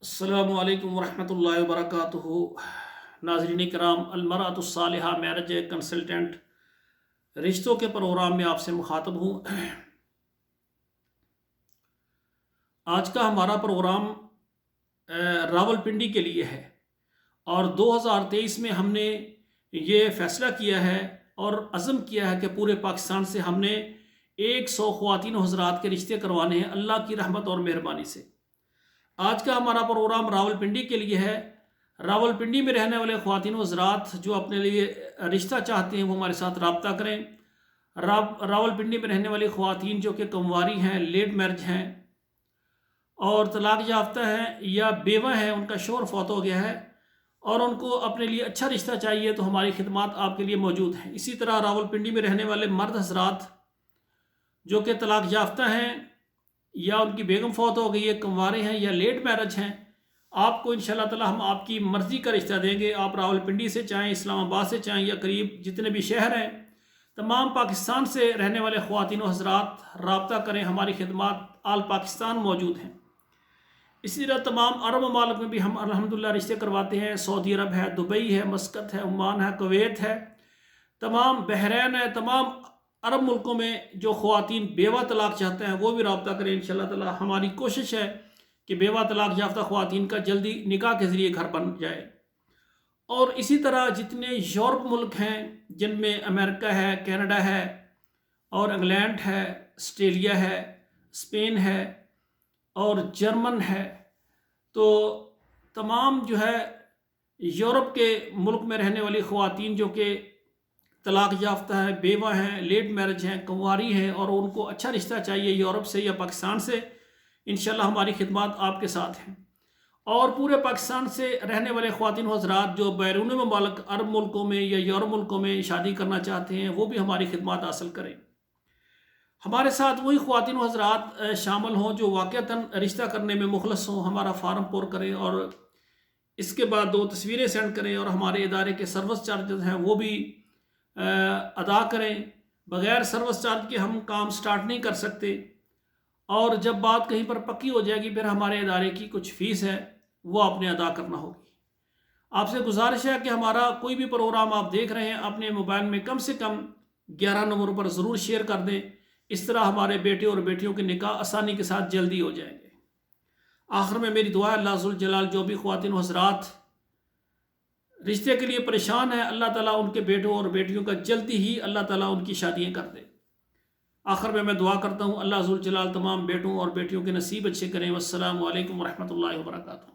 السلام علیکم ورحمۃ اللہ وبرکاتہ۔ ناظرین کرام، المرأۃ الصالحہ میرج کنسلٹنٹ رشتوں کے پروگرام میں آپ سے مخاطب ہوں۔ آج کا ہمارا پروگرام راولپنڈی کے لیے ہے، اور 2023 میں ہم نے یہ فیصلہ کیا ہے اور عزم کیا ہے کہ پورے پاکستان سے ہم نے 100 خواتین و حضرات کے رشتے کروانے ہیں اللہ کی رحمت اور مہربانی سے۔ آج کا ہمارا پروگرام راولپنڈی کے لیے ہے۔ راولپنڈی میں رہنے والے خواتین و حضرات جو اپنے لیے رشتہ چاہتے ہیں وہ ہمارے ساتھ رابطہ کریں۔ راولپنڈی میں رہنے والی خواتین جو کہ کنواری ہیں، لیٹ میرج ہیں اور طلاق یافتہ ہیں یا بیوہ ہیں، ان کا شوہر فوت ہو گیا ہے اور ان کو اپنے لیے اچھا رشتہ چاہیے، تو ہماری خدمات آپ کے لیے موجود ہیں۔ اسی طرح راولپنڈی میں رہنے والے مرد حضرات جو کہ طلاق یافتہ ہیں یا ان کی بیگم فوت ہو گئی ہے، کنوارے ہیں یا لیٹ میرج ہیں، آپ کو انشاءاللہ تعالی ہم آپ کی مرضی کا رشتہ دیں گے۔ آپ راولپنڈی سے چاہیں، اسلام آباد سے چاہیں یا قریب جتنے بھی شہر ہیں، تمام پاکستان سے رہنے والے خواتین و حضرات رابطہ کریں، ہماری خدمات آل پاکستان موجود ہیں۔ اسی طرح تمام عرب ممالک میں بھی ہم الحمدللہ رشتے کرواتے ہیں۔ سعودی عرب ہے، دبئی ہے، مسقط ہے، عمان ہے، کویت ہے، تمام بحرین ہے، تمام عرب ملکوں میں جو خواتین بیوہ طلاق چاہتے ہیں وہ بھی رابطہ کریں انشاءاللہ تعالی۔ ہماری کوشش ہے کہ بیوہ طلاق یافتہ خواتین کا جلدی نکاح کے ذریعے گھر بن جائے۔ اور اسی طرح جتنے یورپ ملک ہیں جن میں امریکہ ہے، کینیڈا ہے اور انگلینڈ ہے، آسٹریلیا ہے، اسپین ہے اور جرمن ہے، تو تمام جو ہے یورپ کے ملک میں رہنے والی خواتین جو کہ طلاق یافتہ ہے، بیوہ ہیں، لیٹ میرج ہیں، کنواری ہیں اور ان کو اچھا رشتہ چاہیے یورپ سے یا پاکستان سے، انشاءاللہ ہماری خدمات آپ کے ساتھ ہیں۔ اور پورے پاکستان سے رہنے والے خواتین و حضرات جو بیرون ممالک عرب ملکوں میں یا یورپ ملکوں میں شادی کرنا چاہتے ہیں وہ بھی ہماری خدمات حاصل کریں۔ ہمارے ساتھ وہی خواتین و حضرات شامل ہوں جو واقعتاً رشتہ کرنے میں مخلص ہوں، ہمارا فارم پر کریں اور اس کے بعد 2 تصویریں سینڈ کریں اور ہمارے ادارے کے سروس چارجز ہیں وہ بھی ادا کریں۔ بغیر سروس چارج کے ہم کام سٹارٹ نہیں کر سکتے، اور جب بات کہیں پر پکی ہو جائے گی پھر ہمارے ادارے کی کچھ فیس ہے وہ آپ نے ادا کرنا ہوگی۔ آپ سے گزارش ہے کہ ہمارا کوئی بھی پروگرام آپ دیکھ رہے ہیں اپنے موبائل میں کم سے کم 11 نمبروں پر ضرور شیئر کر دیں، اس طرح ہمارے بیٹے اور بیٹیوں کے نکاح آسانی کے ساتھ جلدی ہو جائیں گے۔ آخر میں میری دعا ہے اللہ ذوالجلال جو بھی خواتین و حضرات رشتے کے لیے پریشان ہیں، اللہ تعالیٰ ان کے بیٹوں اور بیٹیوں کا جلدی ہی اللہ تعالیٰ ان کی شادیاں کر دے۔ آخر میں دعا کرتا ہوں اللہ ذوالجلال تمام بیٹوں اور بیٹیوں کے نصیب اچھے کریں۔ والسلام علیکم ورحمۃ اللہ وبرکاتہ۔